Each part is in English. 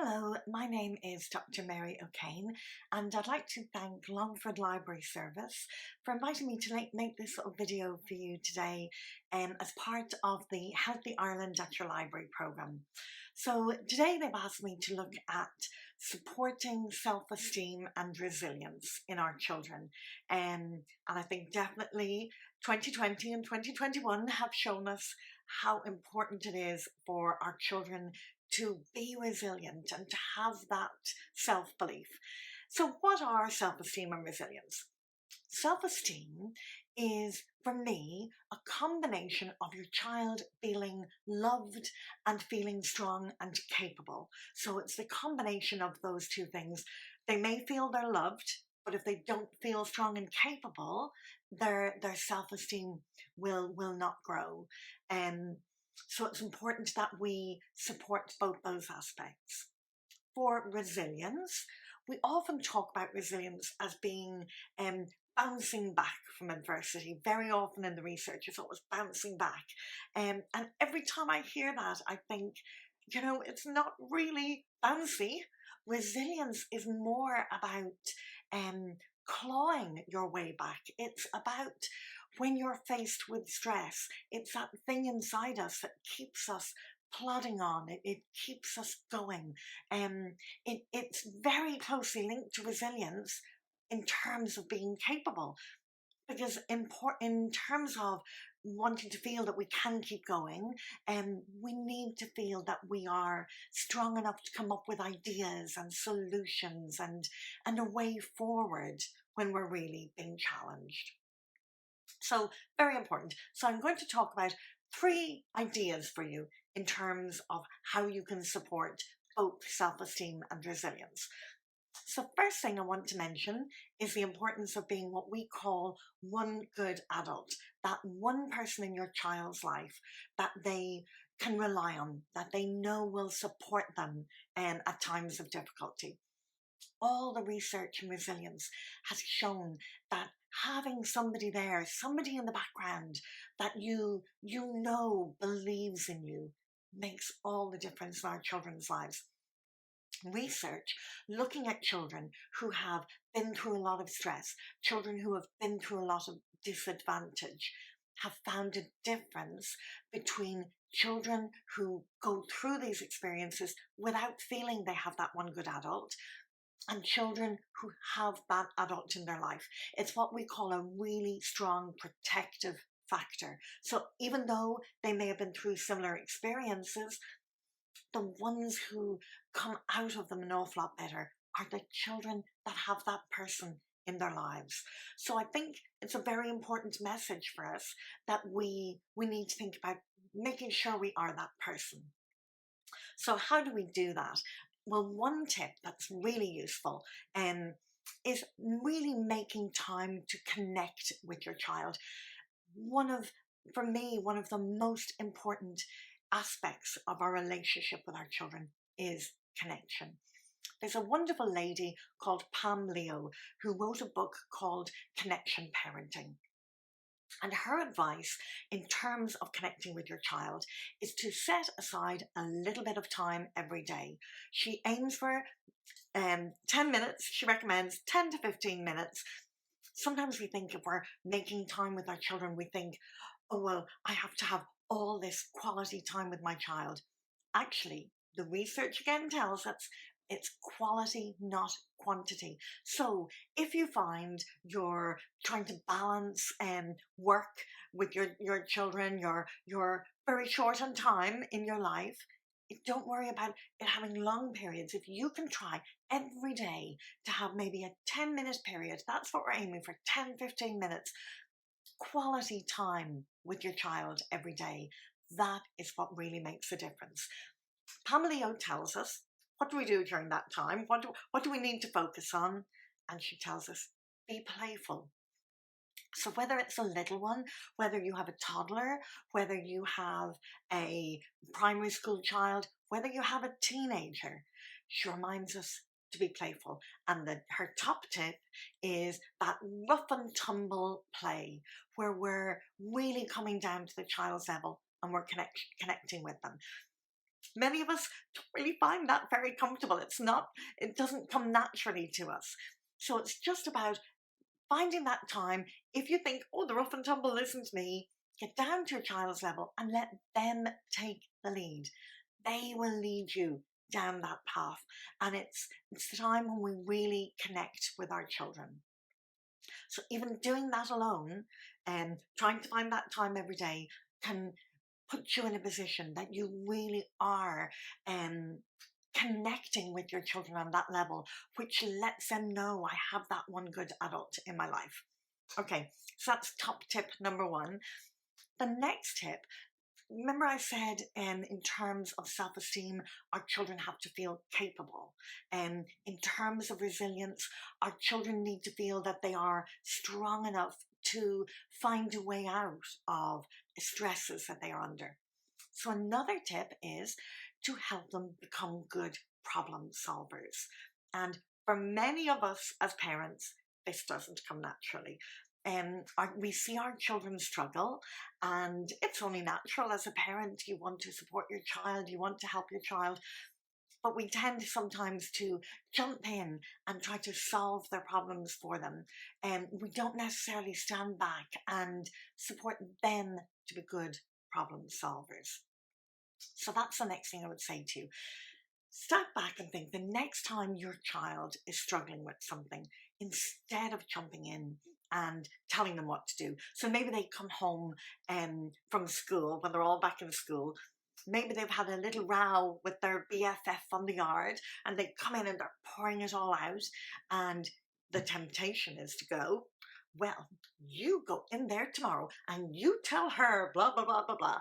Hello, my name is Dr. Mary O'Kane, and I'd like to thank Longford Library Service for inviting me to make this little video for you today as part of the Healthy Ireland at Your Library programme. So today they've asked me to look at supporting self-esteem and resilience in our children. And I think definitely 2020 and 2021 have shown us how important it is for our children to be resilient and to have that self-belief. So what are self-esteem and resilience? Self-esteem is, for me, a combination of your child feeling loved and feeling strong and capable. So it's the combination of those two things. They may feel they're loved, but if they don't feel strong and capable, their self-esteem will not grow. So it's important that we support both those aspects. For resilience, we often talk about resilience as being bouncing back from adversity. Very often in the research, it's always bouncing back. And every time I hear that, I think, it's not really bouncy. Resilience is more about clawing your way back. It's about when you're faced with stress, it's that thing inside us that keeps us plodding on. It keeps us going. It's very closely linked to resilience in terms of being capable, because in terms of wanting to feel that we can keep going, we need to feel that we are strong enough to come up with ideas and solutions and a way forward when we're really being challenged. So very important. So I'm going to talk about 3 ideas for you in terms of how you can support both self-esteem and resilience. So first thing I want to mention is the importance of being what we call one good adult, that one person in your child's life that they can rely on, that they know will support them at times of difficulty. All the research in resilience has shown that having somebody there, somebody in the background that you know believes in you, makes all the difference in our children's lives. Research looking at children who have been through a lot of stress, children who have been through a lot of disadvantage, have found a difference between children who go through these experiences without feeling they have that one good adult and children who have that adult in their life. It's what we call a really strong protective factor. So even though they may have been through similar experiences, the ones who come out of them an awful lot better are the children that have that person in their lives. So I think it's a very important message for us that we need to think about making sure we are that person. So how do we do that? Well, one tip that's really useful is really making time to connect with your child. For me, one of the most important aspects of our relationship with our children is connection. There's a wonderful lady called Pam Leo who wrote a book called Connection Parenting. And her advice in terms of connecting with your child is to set aside a little bit of time every day. She aims for 10 minutes. She recommends 10 to 15 minutes. Sometimes we think if we're making time with our children, we think, oh, well, I have to have all this quality time with my child. Actually, the research again tells us it's quality, not quantity. So if you find you're trying to balance work with your children, you're very short on time in your life, don't worry about it having long periods. If you can try every day to have maybe a 10-minute period, that's what we're aiming for, 10, 15 minutes, quality time with your child every day. That is what really makes a difference. Pamela Leo tells us, what do we do during that time? What do we need to focus on? And she tells us, be playful. So whether it's a little one, whether you have a toddler, whether you have a primary school child, whether you have a teenager, she reminds us to be playful. And her top tip is that rough and tumble play, where we're really coming down to the child's level and we're connecting with them. Many of us don't really find that very comfortable. It doesn't come naturally to us. So it's just about finding that time. If you think, oh, the rough and tumble isn't me, get down to your child's level and let them take the lead. They will lead you down that path. And it's the time when we really connect with our children. So even doing that alone and trying to find that time every day can put you in a position that you really are connecting with your children on that level, which lets them know I have that one good adult in my life. Okay, so that's top tip number one. The next tip, remember I said in terms of self-esteem, our children have to feel capable. In terms of resilience, our children need to feel that they are strong enough to find a way out of stresses that they are under. So another tip is to help them become good problem solvers. And for many of us as parents, this doesn't come naturally. We see our children struggle, and it's only natural as a parent. You want to support your child, you want to help your child, but we tend sometimes to jump in and try to solve their problems for them. And we don't necessarily stand back and support them to be good problem solvers. So that's the next thing I would say to you. Step back and think the next time your child is struggling with something, instead of jumping in and telling them what to do. So maybe they come home from school, when they're all back in school, maybe they've had a little row with their BFF on the yard, and they come in and they're pouring it all out, and the temptation is to go, well, you go in there tomorrow and you tell her blah, blah, blah, blah, blah.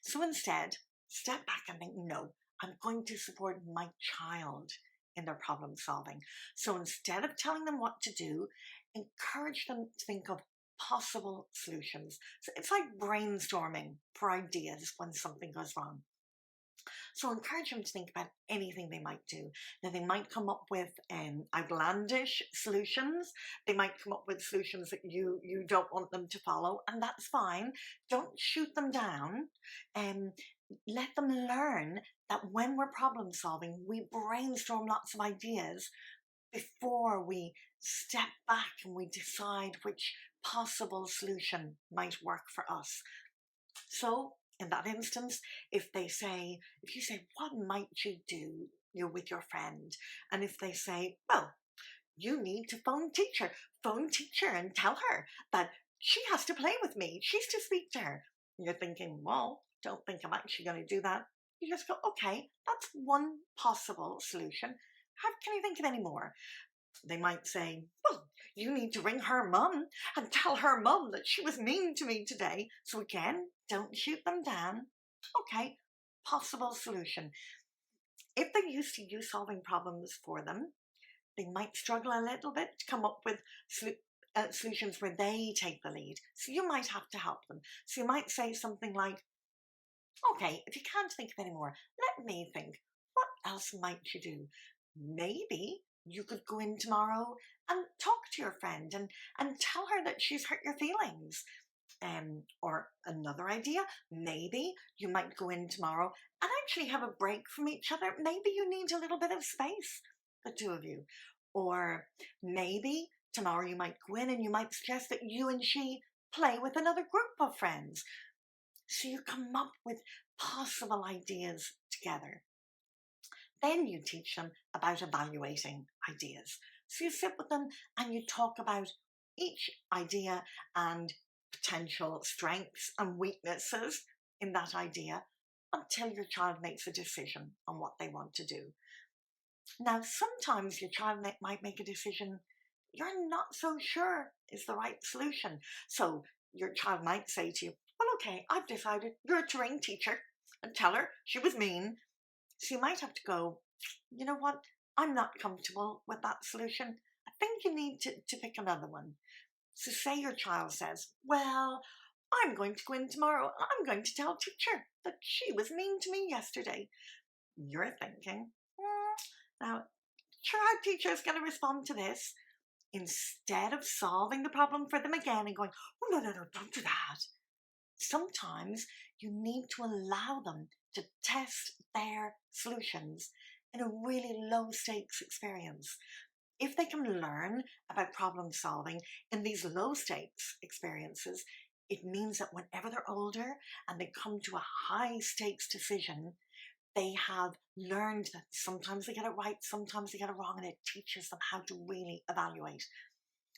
So instead, step back and think, no, I'm going to support my child in their problem solving. So instead of telling them what to do, encourage them to think of possible solutions. So it's like brainstorming for ideas when something goes wrong. So encourage them to think about anything they might do. Now, they might come up with outlandish solutions. They might come up with solutions that you don't want them to follow, and that's fine. Don't shoot them down. Let them learn that when we're problem solving, we brainstorm lots of ideas before we step back and we decide which possible solution might work for us. So in that instance, if you say, what might you do with your friend? And if they say, well, you need to phone teacher and tell her that she has to play with me. She's to speak to her. And you're thinking, well, don't think I'm actually going to do that. You just go, okay, that's one possible solution. How can you think of any more? They might say, well, you need to ring her mum and tell her mum that she was mean to me today. So again, don't shoot them down. Okay, possible solution. If they're used to you solving problems for them, they might struggle a little bit to come up with solutions where they take the lead. So you might have to help them. So you might say something like, okay, if you can't think of any more, let me think. What else might you do? Maybe you could go in tomorrow and talk to your friend and tell her that she's hurt your feelings. Or another idea, maybe you might go in tomorrow and actually have a break from each other. Maybe you need a little bit of space, the two of you. Or maybe tomorrow you might go in and you might suggest that you and she play with another group of friends. So you come up with possible ideas together. Then you teach them about evaluating ideas. So you sit with them and you talk about each idea and potential strengths and weaknesses in that idea until your child makes a decision on what they want to do. Now, sometimes your child might make a decision you're not so sure is the right solution. So your child might say to you, well, okay, I've decided you're to ring teacher and tell her she was mean. So you might have to go, you know what, I'm not comfortable with that solution. I think you need to pick another one. So say your child says, well, I'm going to go in tomorrow and I'm going to tell teacher that she was mean to me yesterday. You're thinking, now, sure, how teacher is going to respond to this? Instead of solving the problem for them again and going, oh, no, don't do that. sometimes you need to allow them to test their solutions in a really low stakes experience. If they can learn about problem solving in these low stakes experiences, it means that whenever they're older and they come to a high stakes decision, they have learned that sometimes they get it right, sometimes they get it wrong, and it teaches them how to really evaluate.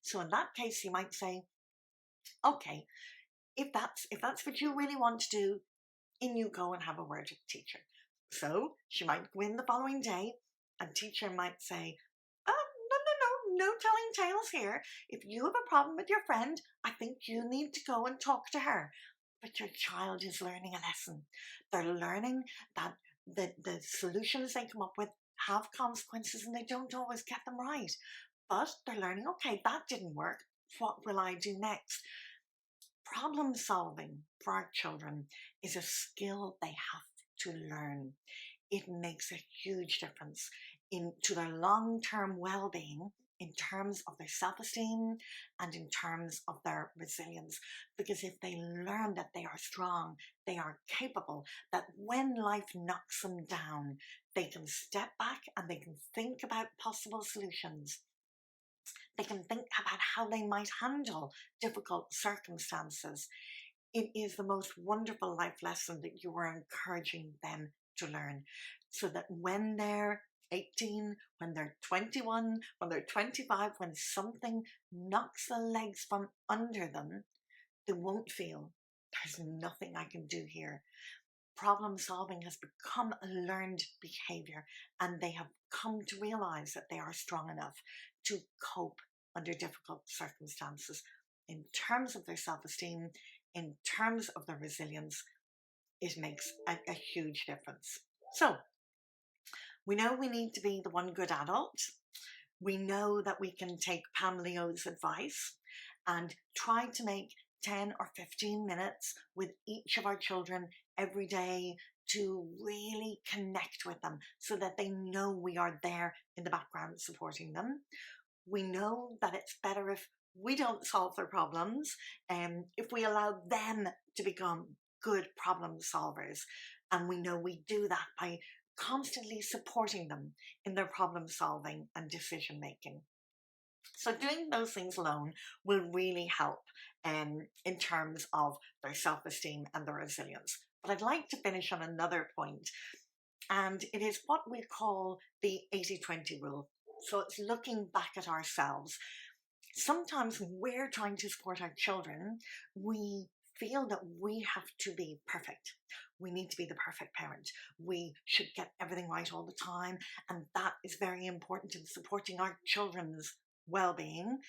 So in that case, you might say, okay, if that's what you really want to do, in you go and have a word with the teacher. So she might go in the following day, and teacher might say, no telling tales here. If you have a problem with your friend, I think you need to go and talk to her. But your child is learning a lesson. They're learning that the solutions they come up with have consequences and they don't always get them right. But they're learning, okay, that didn't work. What will I do next? Problem solving for our children is a skill they have to learn. It makes a huge difference to their long-term well-being, in terms of their self-esteem and in terms of their resilience. Because if they learn that they are strong, they are capable, that when life knocks them down, they can step back and they can think about possible solutions. They can think about how they might handle difficult circumstances. It is the most wonderful life lesson that you are encouraging them to learn, so that when they're 18, when they're 21, when they're 25, when something knocks the legs from under them, they won't feel, there's nothing I can do here. Problem solving has become a learned behavior, and they have come to realize that they are strong enough to cope under difficult circumstances. In terms of their self-esteem, in terms of their resilience, it makes a huge difference. So, we know we need to be the one good adult. We know that we can take Pam Leo's advice and try to make 10 or 15 minutes with each of our children every day to really connect with them so that they know we are there in the background supporting them. We know that it's better if we don't solve their problems, if we allow them to become good problem solvers. And we know we do that by constantly supporting them in their problem solving and decision making. So doing those things alone will really help in terms of their self-esteem and their resilience. But I'd like to finish on another point, and it is what we call the 80-20 rule. So it's looking back at ourselves. Sometimes when we're trying to support our children, we feel that we have to be perfect. We need to be the perfect parent. We should get everything right all the time. And that is very important in supporting our children's well-being.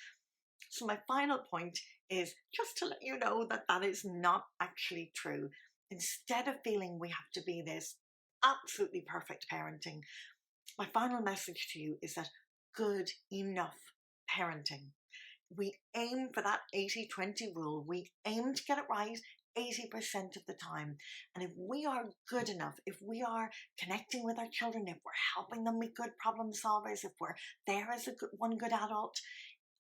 So my final point is just to let you know that that is not actually true. Instead of feeling we have to be this absolutely perfect parenting, my final message to you is that good enough parenting. We aim for that 80-20 rule. We aim to get it right 80% of the time. And if we are good enough, if we are connecting with our children, if we're helping them be good problem solvers, if we're there as one good adult,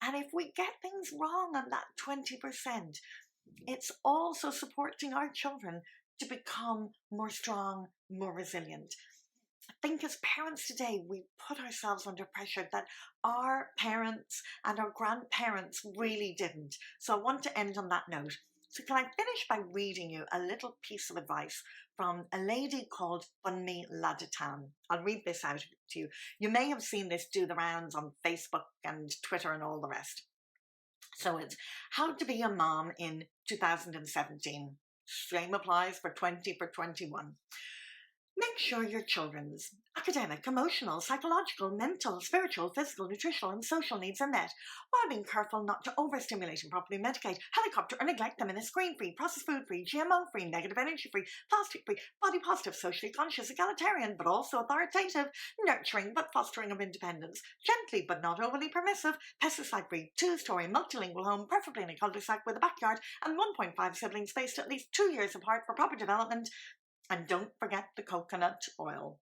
and if we get things wrong on that 20%, it's also supporting our children to become more strong, more resilient. I think as parents today, we put ourselves under pressure that our parents and our grandparents really didn't. So I want to end on that note. So can I finish by reading you a little piece of advice from a lady called Bunmi Ladatan? I'll read this out to you. You may have seen this do the rounds on Facebook and Twitter and all the rest. So it's how to be a mom in 2017. Same applies for 20 for 21. Make sure your children's academic, emotional, psychological, mental, spiritual, physical, nutritional, and social needs are met, while being careful not to overstimulate and properly medicate, helicopter, or neglect them in a screen-free, processed food-free, GMO-free, negative energy-free, plastic-free, body-positive, socially conscious, egalitarian, but also authoritative, nurturing but fostering of independence, gently but not overly permissive, pesticide-free, two-story, multilingual home, preferably in a cul-de-sac with a backyard, and 1.5 siblings spaced at least 2 years apart for proper development. And don't forget the coconut oil.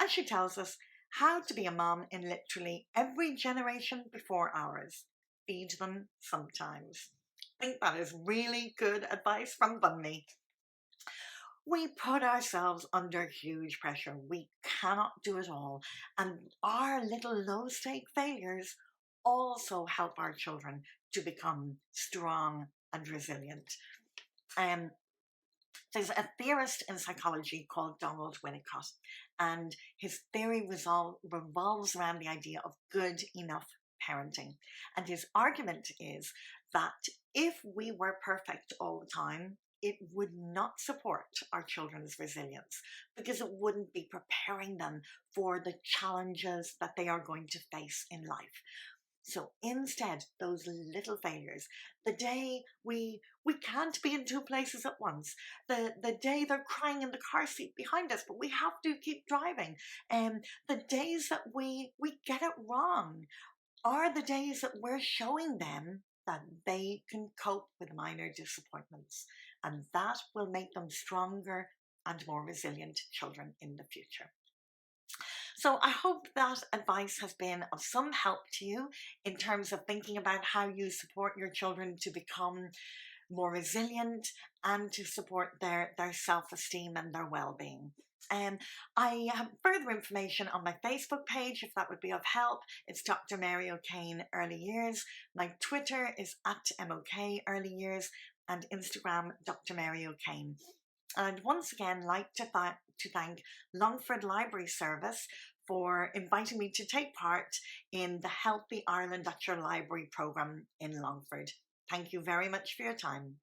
And she tells us how to be a mom in literally every generation before ours. Feed them sometimes. think that is really good advice from Bunny. We put ourselves under huge pressure. We cannot do it all. And our little low stake failures also help our children to become strong and resilient. Um, there's a theorist in psychology called Donald Winnicott, and his theory revolves around the idea of good enough parenting. And his argument is that if we were perfect all the time, it would not support our children's resilience because it wouldn't be preparing them for the challenges that they are going to face in life. So instead, those little failures, the day we can't be in two places at once, the day they're crying in the car seat behind us, but we have to keep driving, and the days that we get it wrong are the days that we're showing them that they can cope with minor disappointments, and that will make them stronger and more resilient children in the future. So I hope that advice has been of some help to you in terms of thinking about how you support your children to become more resilient and to support their self-esteem and their well-being. And I have further information on my Facebook page if that would be of help. It's Dr. Mary O'Kane Early Years. My Twitter is at MOK Early Years, and Instagram Dr. Mary O'Kane. And once again, like to thank Longford Library Service for inviting me to take part in the Healthy Ireland at Your Library programme in Longford. Thank you very much for your time.